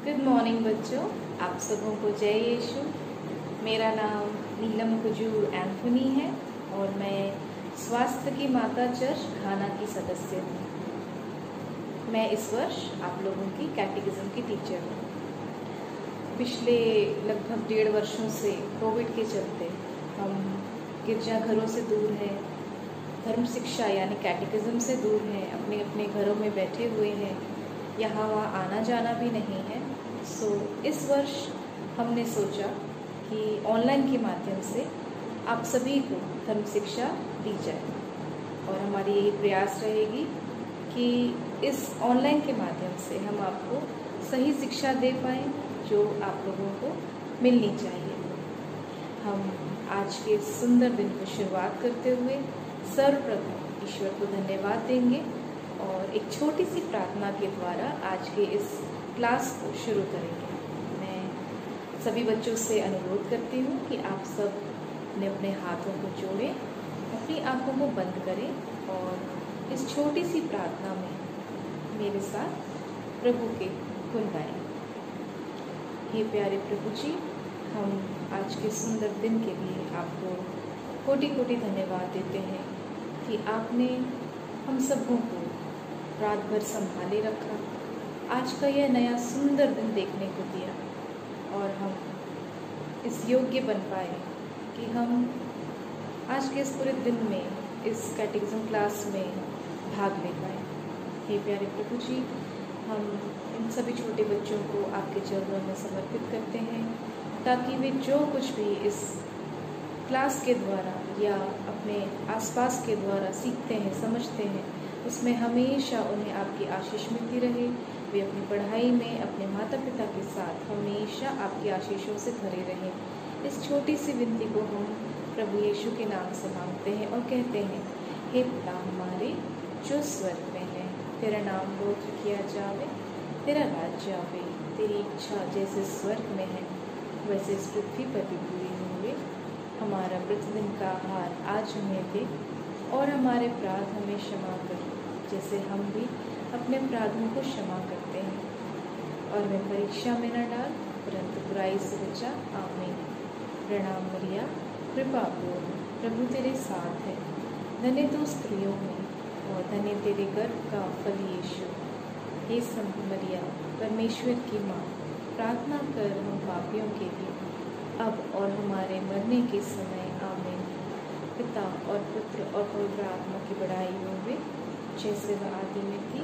Good morning बच्चों, आप सबों को जय यीशु। मेरा नाम नीलम कुजू एंथोनी है और मैं स्वास्थ्य की माता चर्च घाना की सदस्य हूँ। मैं इस वर्ष आप लोगों की कैटेकिज्म की टीचर हूँ। पिछले लगभग 1.5 वर्षों से कोविड के चलते हम गिरजाघरों से दूर हैं, धर्म शिक्षा यानी कैटेकिज्म से दूर हैं, अपने अपने घरों में बैठे हुए हैं, यहाँ वहाँ आना जाना भी नहीं है। सो इस वर्ष हमने सोचा कि ऑनलाइन के माध्यम से आप सभी को धर्म शिक्षा दी जाए और हमारी यही प्रयास रहेगी कि इस ऑनलाइन के माध्यम से हम आपको सही शिक्षा दे पाएँ जो आप लोगों को मिलनी चाहिए। हम आज के सुंदर दिन को शुरुआत करते हुए सर्वप्रथम ईश्वर को धन्यवाद देंगे और एक छोटी सी प्रार्थना के द्वारा आज के इस क्लास को शुरू करेंगे। मैं सभी बच्चों से अनुरोध करती हूँ कि आप सब अपने अपने हाथों को जोड़ें, अपनी आंखों को बंद करें और इस छोटी सी प्रार्थना में मेरे साथ प्रभु के गुण गाएं। हे प्यारे प्रभु जी, हम आज के सुंदर दिन के लिए आपको कोटि कोटि धन्यवाद देते हैं कि आपने हम सबों को रात भर संभाले रखा, आज का यह नया सुंदर दिन देखने को दिया और हम इस योग्य बन पाए कि हम आज के इस पूरे दिन में इस कैटेकिज्म क्लास में भाग ले पाए। हे प्यारे प्रभु जी, हम इन सभी छोटे बच्चों को आपके चरणों में समर्पित करते हैं ताकि वे जो कुछ भी इस क्लास के द्वारा या अपने आसपास के द्वारा सीखते हैं, समझते हैं, उसमें हमेशा उन्हें आपकी आशीष मिलती रहे। वे अपनी पढ़ाई में अपने माता पिता के साथ हमेशा आपकी आशीषों से भरे रहें। इस छोटी सी विनती को हम प्रभु यीशु के नाम से मांगते हैं और कहते हैं, हे पिता हमारे जो स्वर्ग में है, तेरा नाम पवित्र किया जावे, तेरा राज्य आवे, तेरी इच्छा जैसे स्वर्ग में है वैसे इस पृथ्वी पर भी पूरी होवे। हमारा प्रतिदिन का आहार आज हमें दे और हमारे अपराध हमें क्षमा कर जैसे हम भी अपने अपराधों को क्षमा करते हैं, और हमें परीक्षा में न डाल परंतु बुराई से बचा। आमीन। प्रणाम मरिया, कृपा पूर्ण, प्रभु तेरे साथ है, धन्य तू स्त्रियों में और धन्य तेरे गर्भ का फल यीशु। हे संत मरिया, परमेश्वर की माँ, प्रार्थना कर हम पापियों के लिए अब और हमारे मरने के समय। आमीन। पिता और पुत्र और पवित्र आत्मा की बड़ाई होवे, जैसे वह आदि में थी,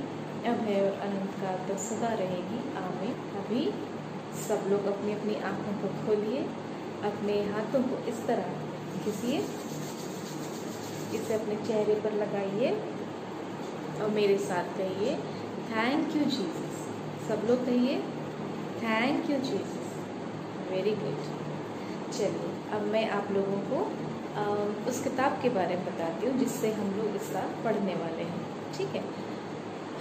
अब है और अनंत काल तक सदा रहेगी। आमीन। अभी सब लोग अपनी अपनी आंखों को खोलिए, अपने हाथों को इस तरह घिसिए, इसे अपने चेहरे पर लगाइए और मेरे साथ कहिए, थैंक यू जीसस। सब लोग कहिए, thank you Jesus. Very good. चलिए, अब मैं आप लोगों को उस किताब के बारे में बताती हूँ जिससे हम लोग इस साल पढ़ने वाले हैं। ठीक है,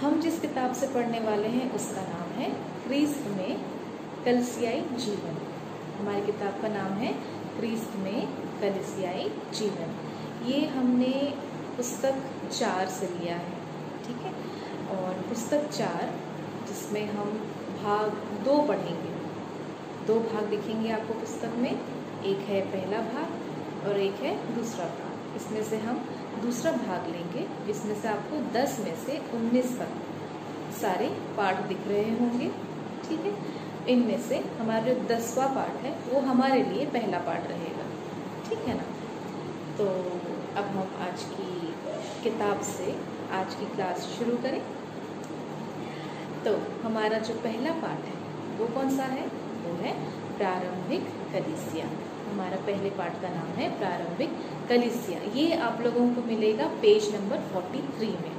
हम जिस किताब से पढ़ने वाले हैं उसका नाम है क्रिस्त में कलीसियाई जीवन। हमारी किताब का नाम है क्रिस्त में कलीसियाई जीवन। ये हमने पुस्तक 4 से लिया है। ठीक है, और पुस्तक 4 जिसमें हम भाग 2 पढ़ेंगे। 2 भाग दिखेंगे आपको पुस्तक में, एक है पहला भाग और एक है दूसरा भाग। इसमें से हम दूसरा भाग लेंगे, इसमें से आपको 10 में से 19 तक सारे पाठ दिख रहे होंगे। ठीक है, इनमें से हमारा जो 10वां पाठ है वो हमारे लिए पहला पाठ रहेगा। ठीक है ना। तो अब हम आज की किताब से आज की क्लास शुरू करें। तो हमारा जो पहला पाठ है वो कौन सा है? वो है प्रारंभिक कलीसिया। हमारा पहले पाठ का नाम है प्रारंभिक कलीसिया। ये आप लोगों को मिलेगा पेज नंबर 43 में,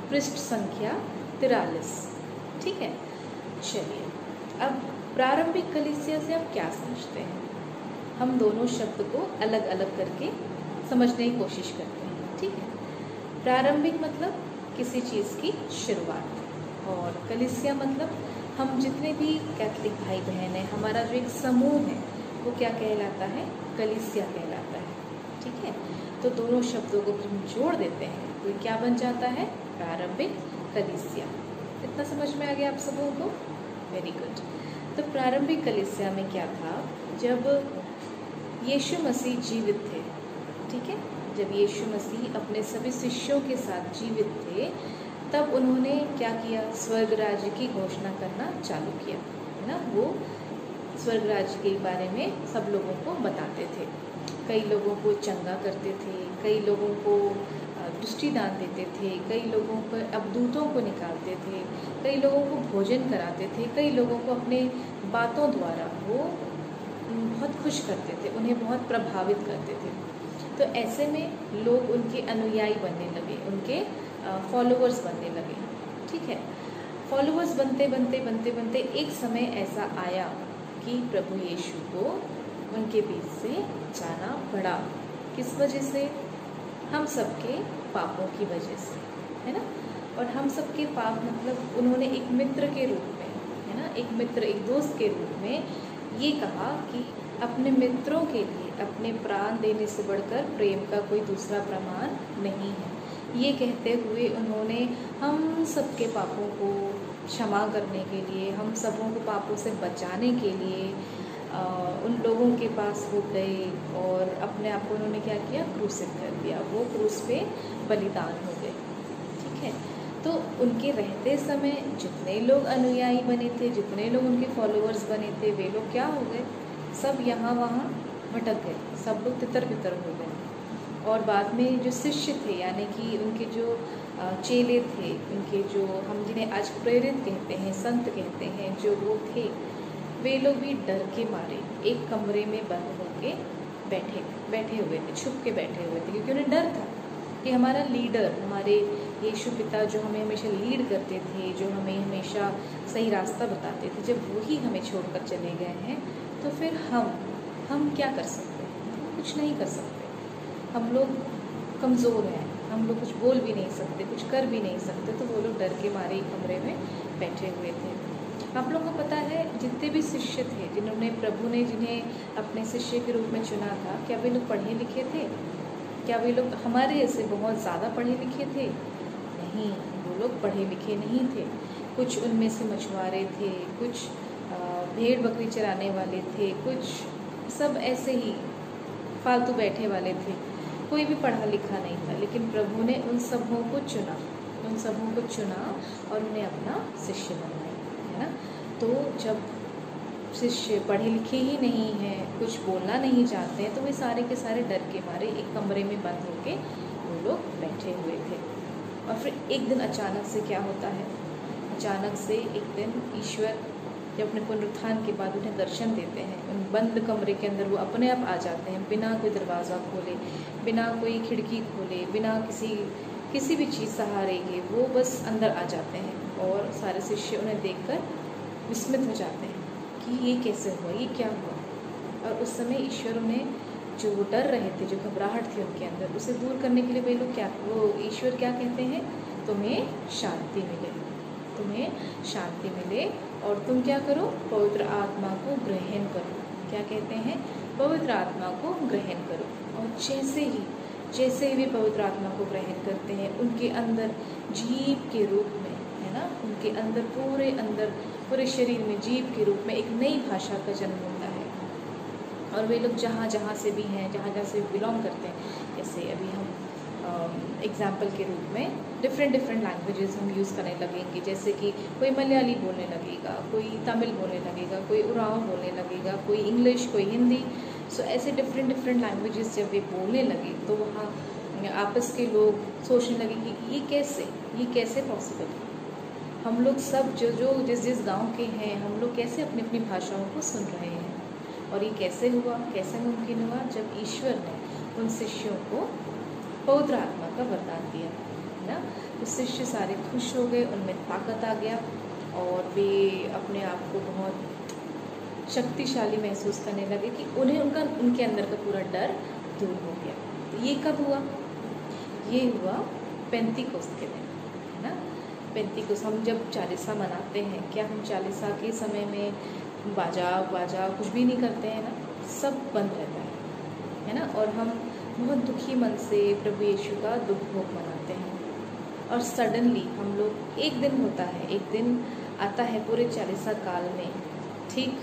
पृष्ठ संख्या 43। ठीक है, चलिए अब प्रारंभिक कलीसिया से आप क्या समझते हैं? हम दोनों शब्द को अलग अलग करके समझने की कोशिश करते हैं। ठीक है, प्रारंभिक मतलब किसी चीज़ की शुरुआत, और कलीसिया मतलब हम जितने भी कैथोलिक भाई बहन हैं, हमारा जो एक समूह है वो क्या कहलाता है? कलीसिया कहलाता है। ठीक है, तो दोनों शब्दों को हम जोड़ देते हैं तो क्या बन जाता है? प्रारंभिक कलीसिया। इतना समझ में आ गया आप सबों को? Very good. तो प्रारंभिक कलीसिया में क्या था, जब यीशु मसीह जीवित थे, ठीक है, जब यीशु मसीह अपने सभी शिष्यों के साथ जीवित थे, तब उन्होंने क्या किया, स्वर्ग राज्य की घोषणा करना चालू किया, है ना। वो स्वर्ग राज्य के बारे में सब लोगों को बताते थे, कई लोगों को चंगा करते थे, कई लोगों को दृष्टि दान देते थे, कई लोगों को अवधूतों को निकालते थे, कई लोगों को भोजन कराते थे, कई लोगों को अपने बातों द्वारा वो बहुत खुश करते थे, उन्हें बहुत प्रभावित करते थे। तो ऐसे में लोग उनके अनुयायी बनने लगे, उनके फॉलोअर्स बनने लगे, ठीक है। फॉलोअर्स बनते बनते बनते बनते एक समय ऐसा आया कि प्रभु यीशु को उनके बीच से जाना पड़ा। किस वजह से? हम सबके पापों की वजह से, है ना। और हम सबके पाप मतलब उन्होंने एक मित्र के रूप में, है ना, एक मित्र, एक दोस्त के रूप में ये कहा कि अपने मित्रों के लिए अपने प्राण देने से बढ़कर प्रेम का कोई दूसरा प्रमाण नहीं है। ये कहते हुए उन्होंने हम सबके पापों को क्षमा करने के लिए, हम सबों को पापों से बचाने के लिए उन लोगों के पास हो गए और अपने आप को उन्होंने क्या किया, क्रूसित कर दिया। वो क्रूस पे बलिदान हो गए, ठीक है। तो उनके रहते समय जितने लोग अनुयायी बने थे, जितने लोग उनके फॉलोअर्स बने थे, वे लोग क्या हो गए, सब यहाँ वहाँ भटक गए, सब लोग तितर बितर हो गए। और बाद में जो शिष्य थे, यानी कि उनके जो चेले थे, उनके जो हम जिन्हें आज प्रेरित कहते हैं, संत कहते हैं, जो वो थे, वे लोग भी डर के मारे एक कमरे में बंद होके बैठे हुए थे, छुप के बैठे हुए थे, क्योंकि उन्हें डर था कि हमारा लीडर, हमारे यीशु पिता जो हमें हमेशा लीड करते थे, जो हमें हमेशा सही रास्ता बताते थे, जब वही हमें छोड़कर चले गए हैं, तो फिर हम क्या कर सकते हैं? कुछ नहीं कर सकते। हम लोग कमज़ोर हैं, हम लोग कुछ बोल भी नहीं सकते, कुछ कर भी नहीं सकते। तो वो लोग डर के मारे एक कमरे में बैठे हुए थे। आप लोगों को पता है, जितने भी शिष्य थे, जिन्होंने प्रभु ने जिन्हें अपने शिष्य के रूप में चुना था, क्या वे लोग पढ़े लिखे थे? क्या वे लोग हमारे जैसे बहुत ज़्यादा पढ़े लिखे थे? नहीं, वो लोग पढ़े लिखे नहीं थे। कुछ उनमें से मछुआरे थे, कुछ भेड़ बकरी चराने वाले थे, कुछ सब ऐसे ही फालतू बैठे वाले थे, कोई भी पढ़ा लिखा नहीं था। लेकिन प्रभु ने उन सबों को चुना, उन सबों को चुना और उन्हें अपना शिष्य बनाया, है ना। तो जब शिष्य पढ़े लिखे ही नहीं हैं, कुछ बोलना नहीं चाहते हैं, तो वे सारे के सारे डर के मारे एक कमरे में बंद होके वो लोग बैठे हुए थे। और फिर एक दिन अचानक से क्या होता है, अचानक से एक दिन ईश्वर जब अपने पुनरुत्थान के बाद उन्हें दर्शन देते हैं, उन बंद कमरे के अंदर वो अपने आप आ जाते हैं, बिना कोई दरवाज़ा खोले, बिना कोई खिड़की खोले, बिना किसी भी चीज़ सहारे के, वो बस अंदर आ जाते हैं। और सारे शिष्य उन्हें देखकर विस्मित हो जाते हैं कि ये कैसे हुआ, ये क्या हुआ। और उस समय ईश्वर उन्हें, जो वो डर रहे थे, जो घबराहट थी उनके अंदर, उसे दूर करने के लिए वे लोग वो ईश्वर क्या कहते हैं, तुम्हें शांति मिले, तुम्हें शांति मिले और तुम क्या करो, पवित्र आत्मा को ग्रहण करो। क्या कहते हैं? पवित्र आत्मा को ग्रहण करो। और जैसे ही वे पवित्र आत्मा को ग्रहण करते हैं, उनके अंदर जीव के रूप में, है ना, उनके अंदर पूरे शरीर में जीव के रूप में एक नई भाषा का जन्म होता है। और वे लोग जहाँ जहाँ से भी हैं, जहाँ से बिलोंग करते हैं, जैसे अभी हम एग्जाम्पल के रूप में डिफरेंट लैंग्वेजेस हम यूज़ करने लगेंगे। जैसे कि कोई मलयाली बोलने लगेगा, कोई तमिल बोलने लगेगा, कोई उराव बोलने लगेगा, कोई इंग्लिश, कोई हिंदी। सो ऐसे डिफरेंट लैंग्वेजेस जब वे बोलने लगे, तो वहाँ आपस के लोग सोचने लगे कि ये कैसे पॉसिबल है। हम लोग सब जो जिस गांव के हैं, हम लोग कैसे अपनी अपनी भाषाओं को सुन रहे हैं। और ये कैसे हुआ, कैसे मुमकिन हुआ? जब ईश्वर ने उन शिष्यों को पवित्र आत्मा का वरदान दिया, है ना। तो शिष्य सारे खुश हो गए, उनमें ताकत आ गया और वे अपने आप को बहुत शक्तिशाली महसूस करने लगे कि उनके अंदर का पूरा डर दूर हो गया। तो ये कब हुआ? ये हुआ पेंतीकोस्त के दिन, है ना। पेंतीकोस्त, हम जब चालीसा मनाते हैं, क्या हम चालीसा के समय में बाजा कुछ भी नहीं करते हैं ना, सब बंद रहता है ना। और हम बहुत दुखी मन से प्रभु यीशु का दुख भोग मनाते हैं। और सडनली हम लोग, एक दिन होता है, एक दिन आता है पूरे चालीसा काल में ठीक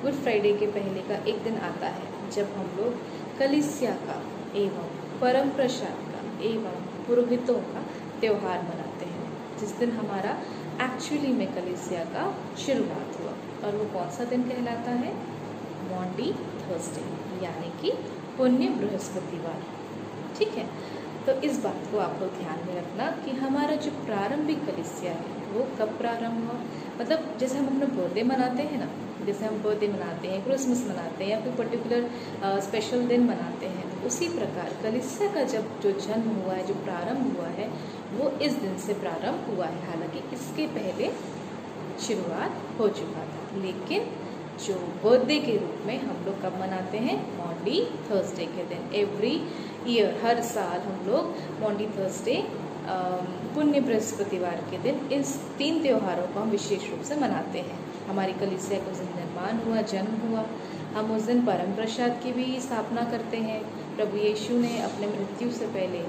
गुड फ्राइडे के पहले का एक दिन आता है जब हम लोग कलीसिया का एवं परम प्रसाद का एवं पुरोहितों का त्यौहार मनाते हैं, जिस दिन हमारा एक्चुअली में कलीसिया का शुरुआत हुआ। और वो कौन सा दिन कहलाता है? मॉन्डी थर्सडे, यानी कि पुण्य बृहस्पतिवार। ठीक है, तो इस बात को आप लोग ध्यान में रखना कि हमारा जो प्रारंभिक कलीसिया है वो कब प्रारंभ हुआ। मतलब जैसे हम अपना बर्थडे मनाते हैं ना, जैसे हम बर्थडे मनाते हैं, क्रिसमस मनाते हैं या कोई पर्टिकुलर स्पेशल दिन मनाते हैं, तो उसी प्रकार कलीसिया का जब जो जन्म हुआ है, जो प्रारंभ हुआ है, वो इस दिन से प्रारंभ हुआ है। हालांकि इसके पहले शुरुआत हो चुका था, लेकिन जो बर्थडे के रूप में हम लोग कब मनाते हैं? मॉन्डी थर्सडे के दिन। एवरी ईयर, हर साल हम लोग मॉन्डी थर्सडे पुण्य बृहस्पतिवार के दिन इस 3 त्योहारों को हम विशेष रूप से मनाते हैं। हमारी कलीसिया का उस दिन निर्माण हुआ, जन्म हुआ। हम उस दिन परम प्रसाद की भी स्थापना करते हैं। प्रभु यीशु ने अपने मृत्यु से पहले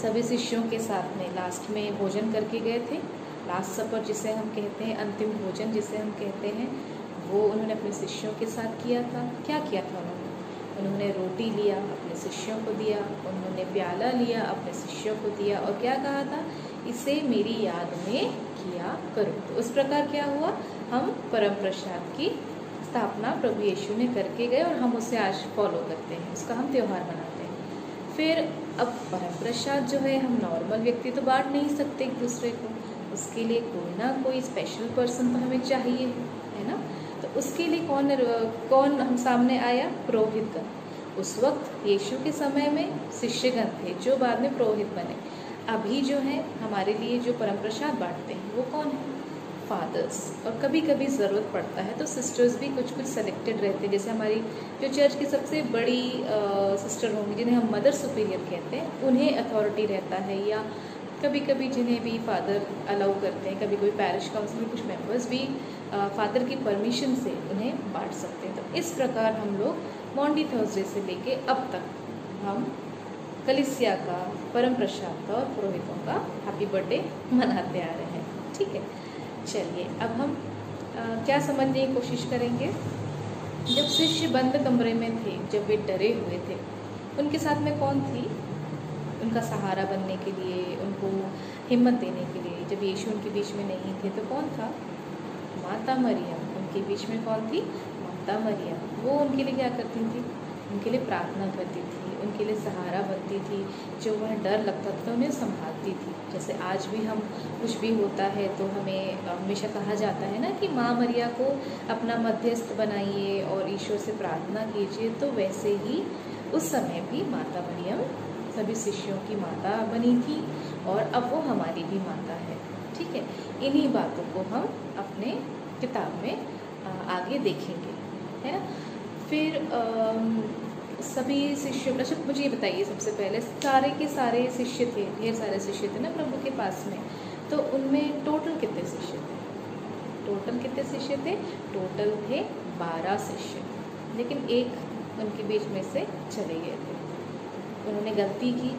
सभी शिष्यों के साथ में लास्ट में भोजन करके गए थे। लास्ट सपर जिसे हम कहते हैं, अंतिम भोजन जिसे हम कहते हैं, वो उन्होंने अपने शिष्यों के साथ किया था। क्या किया था उन्होंने रोटी लिया, अपने शिष्यों को दिया, उन्होंने प्याला लिया, अपने शिष्यों को दिया, और क्या कहा था? इसे मेरी याद में किया करो। तो उस प्रकार क्या हुआ? हम परम प्रसाद की स्थापना प्रभु यीशु ने करके गए और हम उसे आज फॉलो करते हैं, उसका हम त्यौहार मनाते हैं। फिर अब परम प्रसाद जो है, हम नॉर्मल व्यक्ति तो बांट नहीं सकते एक दूसरे को, उसके लिए कोई ना कोई स्पेशल पर्सन तो हमें चाहिए, है ना। तो उसके लिए कौन हम सामने आया? पुरोहितगण। उस वक्त यीशु के समय में शिष्यगण थे जो बाद में पुरोहित बने। अभी जो है हमारे लिए जो परम प्रसाद बांटते हैं वो कौन है? फादर्स। और कभी कभी ज़रूरत पड़ता है तो सिस्टर्स भी कुछ सेलेक्टेड रहते हैं। जैसे हमारी जो चर्च की सबसे बड़ी सिस्टर होंगी, जिन्हें हम मदर सुपीरियर कहते हैं, उन्हें अथॉरिटी रहता है, या कभी कभी जिन्हें भी फादर अलाउ करते हैं, कभी कोई पैरिश काउंसिल में कुछ मेंबर्स भी फादर की परमिशन से उन्हें बांट सकते हैं। तो इस प्रकार हम लोग मॉन्डी थर्सडे से लेके अब तक हम कलीसिया का, परम प्रसाद का और पुरोहितों का हैप्पी बर्थडे मनाते आ रहे हैं। ठीक है, चलिए अब हम क्या समझने की कोशिश करेंगे। जब शिष्य बंद कमरे में थे, जब वे डरे हुए थे, उनके साथ में कौन थी? उनका सहारा बनने के लिए, उनको हिम्मत देने के लिए, जब यीशु उनके बीच में नहीं थे तो कौन था? माता मरियम। उनके बीच में कौन थी? माता मरियम। वो उनके लिए क्या करती थी? उनके लिए प्रार्थना करती थी, उनके लिए सहारा बनती थी। जो वह डर लगता था उन्हें संभालती थी। जैसे आज भी हम कुछ भी होता है तो हमें हमेशा कहा जाता है ना कि माँ मरिया को अपना मध्यस्थ बनाइए और ईश्वर से प्रार्थना कीजिए, तो वैसे ही उस समय भी माता मरियम सभी शिष्यों की माता बनी थी और अब वो हमारी भी माता है। ठीक है, इन्हीं बातों को हम अपने किताब में आगे देखेंगे, है ना। फिर सभी शिष्यों, अच्छा मुझे ये बताइए सबसे पहले, सारे के सारे शिष्य थे, ढेर सारे शिष्य थे ना प्रभु के पास में, तो उनमें टोटल कितने शिष्य थे? टोटल कितने शिष्य थे? टोटल थे 12 शिष्य, लेकिन एक उनके बीच में से चले गए थे। उन्होंने गलती की,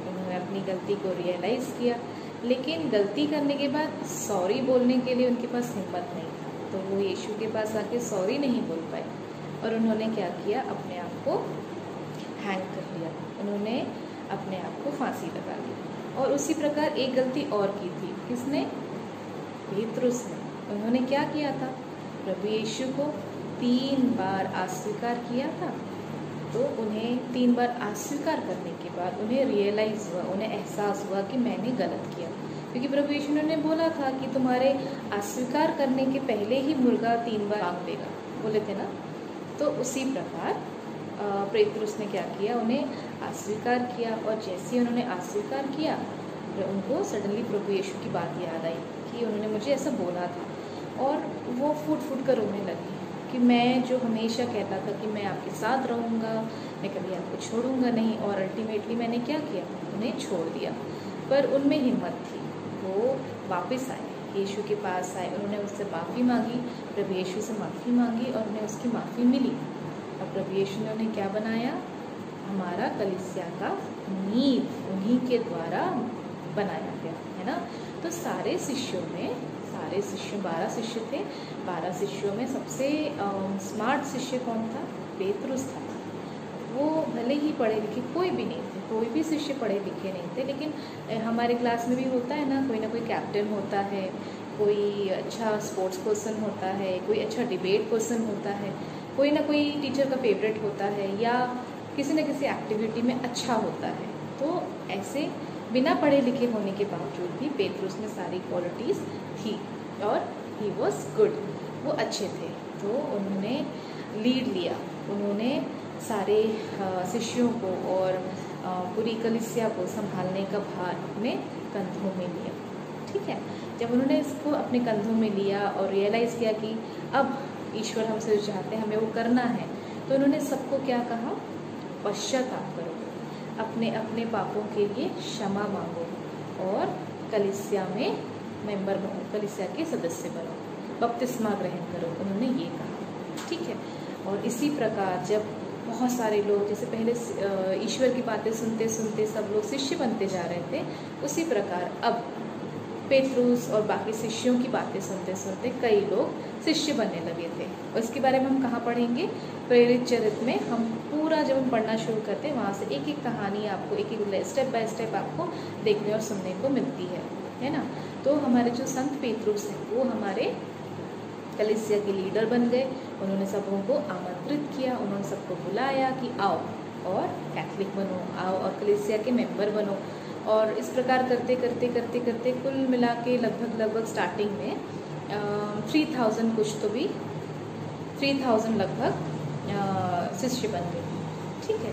उन्होंने अपनी गलती को रियलाइज़ किया, लेकिन गलती करने के बाद सॉरी बोलने के लिए उनके पास हिम्मत नहीं था, तो वो यीशु के पास आके सॉरी नहीं बोल पाए और उन्होंने क्या किया? अपने आप को हैंग कर लिया, उन्होंने अपने आप को फांसी लगा ली। और उसी प्रकार एक गलती और की थी, किसने? पेतरुस ने। उन्होंने क्या किया था? प्रभु यीशु को 3 बार अस्वीकार किया था। तो उन्हें 3 बार अस्वीकार करने के बाद उन्हें रियलाइज़ हुआ, उन्हें एहसास हुआ कि मैंने गलत किया, क्योंकि प्रभु यीशु ने बोला था कि तुम्हारे अस्वीकार करने के पहले ही मुर्गा 3 बार मांग देगा, बोले थे ना। तो उसी प्रकार पेतरुस ने क्या किया? उन्हें अस्वीकार किया, और जैसे ही उन्होंने अस्वीकार किया तो उनको सडनली प्रभु यीशु की बात याद आई कि उन्होंने मुझे ऐसा बोला था, और वो फूट फूट कर रोने लगी कि मैं जो हमेशा कहता था कि मैं आपके साथ रहूँगा, मैं कभी आपको छोड़ूंगा नहीं, और अल्टीमेटली मैंने क्या किया? उन्हें छोड़ दिया। पर उनमें हिम्मत थी, वो वापस आए, यीशु के पास आए, उन्होंने उससे माफ़ी मांगी, प्रभु यीशु से माफ़ी मांगी और उन्हें उसकी माफ़ी मिली। और प्रभु यीशु ने उन्हें क्या बनाया? हमारा कलीसिया का नींव उन्हीं के द्वारा बनाया गया, है ना। तो सारे शिष्यों 12 शिष्य थे। 12 शिष्यों में सबसे स्मार्ट शिष्य कौन था? पेतरुस था। वो भले ही पढ़े लिखे कोई भी नहीं थे, कोई भी शिष्य पढ़े लिखे नहीं थे, लेकिन हमारे क्लास में भी होता है ना कोई कैप्टन होता है, कोई अच्छा स्पोर्ट्स पर्सन होता है, कोई अच्छा डिबेट पर्सन होता है, कोई ना कोई टीचर का फेवरेट होता है, या किसी न किसी एक्टिविटी में अच्छा होता है। तो ऐसे बिना पढ़े लिखे होने के बावजूद भी पेतरुस में सारी क्वालिटीज़ थी और ही वॉज गुड, वो अच्छे थे। तो उन्होंने लीड लिया, उन्होंने सारे शिष्यों को और पूरी कलीसिया को संभालने का भार अपने कंधों में लिया। ठीक है, जब उन्होंने इसको अपने कंधों में लिया और रियलाइज़ किया कि अब ईश्वर हमसे जो चाहते हैं हमें वो करना है, तो उन्होंने सबको क्या कहा? पश्चाताप करो, अपने अपने पापों के लिए क्षमा मांगो और कलीसिया में मेंबर बनो, कलीसिया के सदस्य बनो, बपतिस्मा ग्रहण करो, उन्होंने ये कहा। ठीक है, और इसी प्रकार जब बहुत सारे लोग, जैसे पहले ईश्वर की बातें सुनते सुनते सब लोग शिष्य बनते जा रहे थे, उसी प्रकार अब पेतरुस और बाकी शिष्यों की बातें सुनते सुनते कई लोग शिष्य बनने लगे थे। और इसके बारे में हम कहाँ पढ़ेंगे? प्रेरित चरित्र में। हम पूरा जब हम पढ़ना शुरू करते हैं वहाँ से एक एक कहानी आपको, एक एक स्टेप बाय स्टेप आपको देखने और सुनने को मिलती है ना। तो हमारे जो संत पेतरुस हैं वो हमारे कलीसिया के लीडर बन गए। उन्होंने सबों को आमंत्रित किया, उन्होंने सबको बुलाया कि आओ और कैथलिक बनो, आओ और कलीसिया के मेंबर बनो। और इस प्रकार करते करते करते करते कुल मिला के लगभग स्टार्टिंग में 3000 कुछ तो भी 3000 लगभग शिष्य बन गए। ठीक है,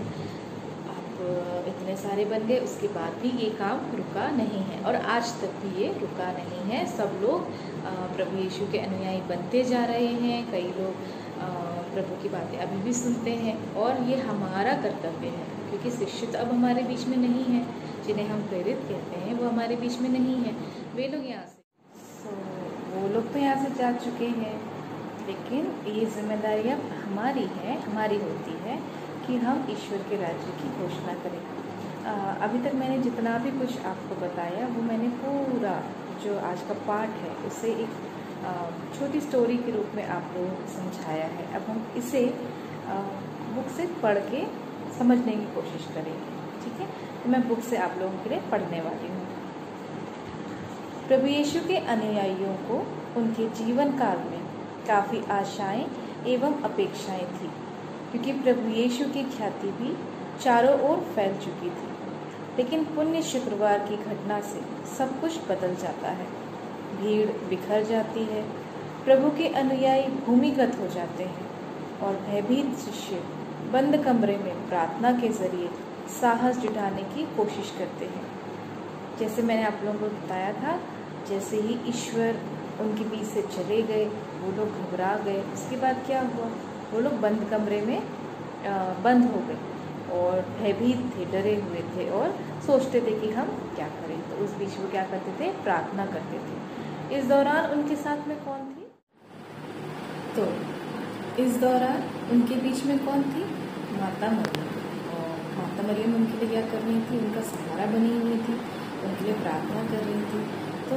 अब इतने सारे बन गए, उसके बाद भी ये काम रुका नहीं है और आज तक भी ये रुका नहीं है। सब लोग प्रभु यीशु के अनुयायी बनते जा रहे हैं। कई लोग प्रभु की बातें अभी भी सुनते हैं और ये हमारा कर्तव्य है, क्योंकि शिष्य तो अब हमारे बीच में नहीं है, जिन्हें हम प्रेरित कहते हैं वो हमारे बीच में नहीं है। वे लोग यहाँ से वो लोग तो यहाँ से जा चुके हैं, लेकिन ये जिम्मेदारी अब हमारी होती है कि हम ईश्वर के राज्य की घोषणा करें। अभी तक मैंने जितना भी कुछ आपको बताया वो मैंने पूरा जो आज का पाठ है उसे एक छोटी स्टोरी के रूप में आप लोगों को समझाया है। अब हम इसे बुक से पढ़ के समझने की कोशिश करेंगे। ठीक है, तो मैं बुक से आप लोगों के लिए पढ़ने वाली हूँ। प्रभु यीशु के अनुयायियों को उनके जीवन काल में काफ़ी आशाएं एवं अपेक्षाएं थी, क्योंकि प्रभु यीशु की ख्याति भी चारों ओर फैल चुकी थी। लेकिन पुण्य शुक्रवार की घटना से सब कुछ बदल जाता है। भीड़ बिखर जाती है, प्रभु के अनुयायी भूमिगत हो जाते हैं और भयभीत शिष्य बंद कमरे में प्रार्थना के जरिए साहस जुटाने की कोशिश करते हैं। जैसे मैंने आप लोगों को बताया था, जैसे ही ईश्वर उनके बीच से चले गए वो लोग घबरा गए। उसके बाद क्या हुआ? वो लोग बंद कमरे में बंद हो गए और भयभीत थे, डरे हुए थे और सोचते थे कि हम क्या करें। तो उस बीच वो क्या करते थे? प्रार्थना करते थे। इस दौरान उनके साथ में कौन थी? तो इस दौरान उनके बीच में कौन थी? माता मरियम। और माता मरियम उनके लिए क्या कर रही थी? उनका सहारा बनी हुई थी, उनके लिए प्रार्थना कर रही थी। तो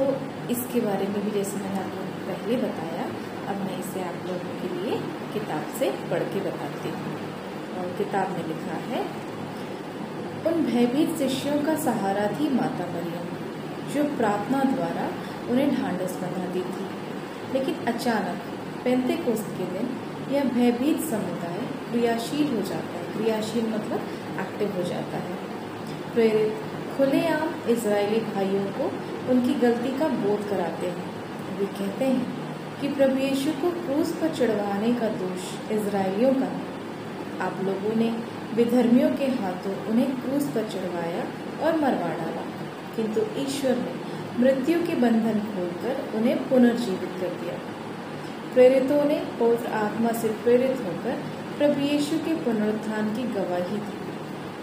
इसके बारे में भी जैसे मैंने आप लोगों को पहले बताया, अब मैं इसे आप लोगों के लिए किताब से पढ़ के बताती हूँ। और किताब में लिखा है, उन भयभीत शिष्यों का सहारा थी माता मरियम, जो प्रार्थना द्वारा उन्हें ढांढस बंधाती थी। लेकिन अचानक पेंतेकोस्त के दिन यह भयभीत समुदाय क्रियाशील हो जाता है। क्रियाशील मतलब एक्टिव हो जाता है। प्रेरित खुलेआम इजरायली भाइयों को उनकी गलती का बोध कराते हैं। वे कहते हैं कि प्रभु यीशु को क्रूस पर चढ़वाने का दोष इजरायलियों का है। आप लोगों ने विधर्मियों के हाथों उन्हें क्रूस पर चढ़वाया और मरवा डाला, किंतु ईश्वर ने मृत्यु के बंधन खोलकर उन्हें पुनर्जीवित कर दिया। प्रेरितों ने पवित्र आत्मा से प्रेरित होकर प्रभु यीशु के पुनरुत्थान की गवाही दी।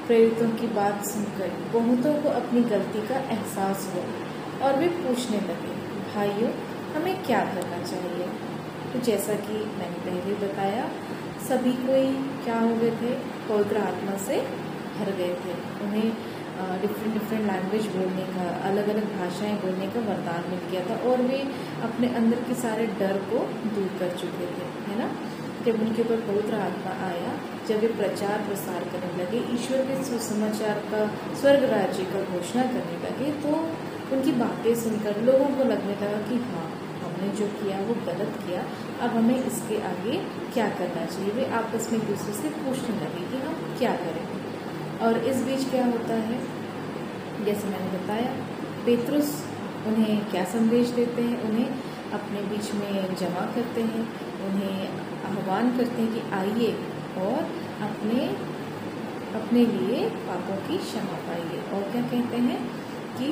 प्रेरितों की बात सुनकर बहुतों को अपनी गलती का एहसास हुआ और वे पूछने लगे, भाइयों हमें क्या करना चाहिए? तो जैसा कि मैंने पहले बताया, सभी कोई क्या हो गए थे? पवित्र आत्मा से भर गए थे। उन्हें डिफरेंट लैंग्वेज बोलने का, अलग अलग भाषाएं बोलने का वरदान मिल गया था और वे अपने अंदर के सारे डर को दूर कर चुके थे, है ना। जब उनके ऊपर पवित्र आत्मा आया, जब वे प्रचार प्रसार करने लगे, ईश्वर के सुसमाचार का, स्वर्ग राज्य का घोषणा करने लगे, तो उनकी बातें सुनकर लोगों को लगने लगा कि हाँ, हमने जो किया वो गलत किया, अब हमें इसके आगे क्या करना चाहिए। वे आपस में एक दूसरे से पूछने लगे कि हम क्या करें। और इस बीच क्या होता है, जैसे मैंने बताया, पेतरुस उन्हें क्या संदेश देते हैं, उन्हें अपने बीच में जमा करते हैं, उन्हें आह्वान करते हैं कि आइए और अपने लिए पापों की क्षमा पाइए, और क्या कहते हैं कि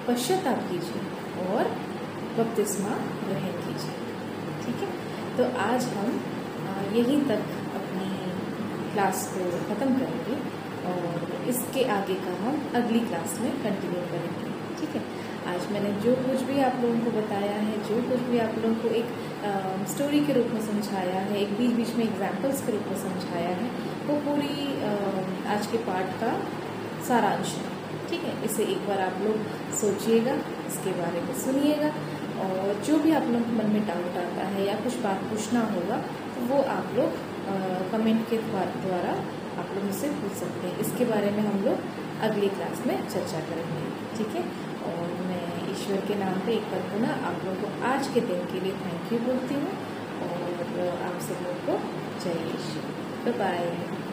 पश्चाताप कीजिए और बपतिस्मा ग्रहण कीजिए। ठीक है, तो आज हम यहीं तक अपनी क्लास को ख़त्म करेंगे और इसके आगे का हम अगली क्लास में कंटिन्यू करेंगे। ठीक है, आज मैंने जो कुछ भी आप लोगों को बताया है, जो कुछ भी आप लोगों को एक स्टोरी के रूप में समझाया है, एक बीच बीच में एग्जाम्पल्स के रूप में समझाया है, वो पूरी आज के पाठ का सारांश है। ठीक है, इसे एक बार आप लोग सोचिएगा, इसके बारे में सुनिएगा, और जो भी आप लोग के मन में डाउट आता है या कुछ बात पूछना होगा तो वो आप लोग कमेंट के द्वारा आप लोग मुझसे पूछ सकते हैं। इसके बारे में हम लोग अगली क्लास में चर्चा करेंगे। ठीक है, और मैं ईश्वर के नाम पे एक बार पुनः आप लोगों को आज के दिन के लिए थैंक यू बोलती हूँ, और आप सब लोग को जय ईश्वर। बाय।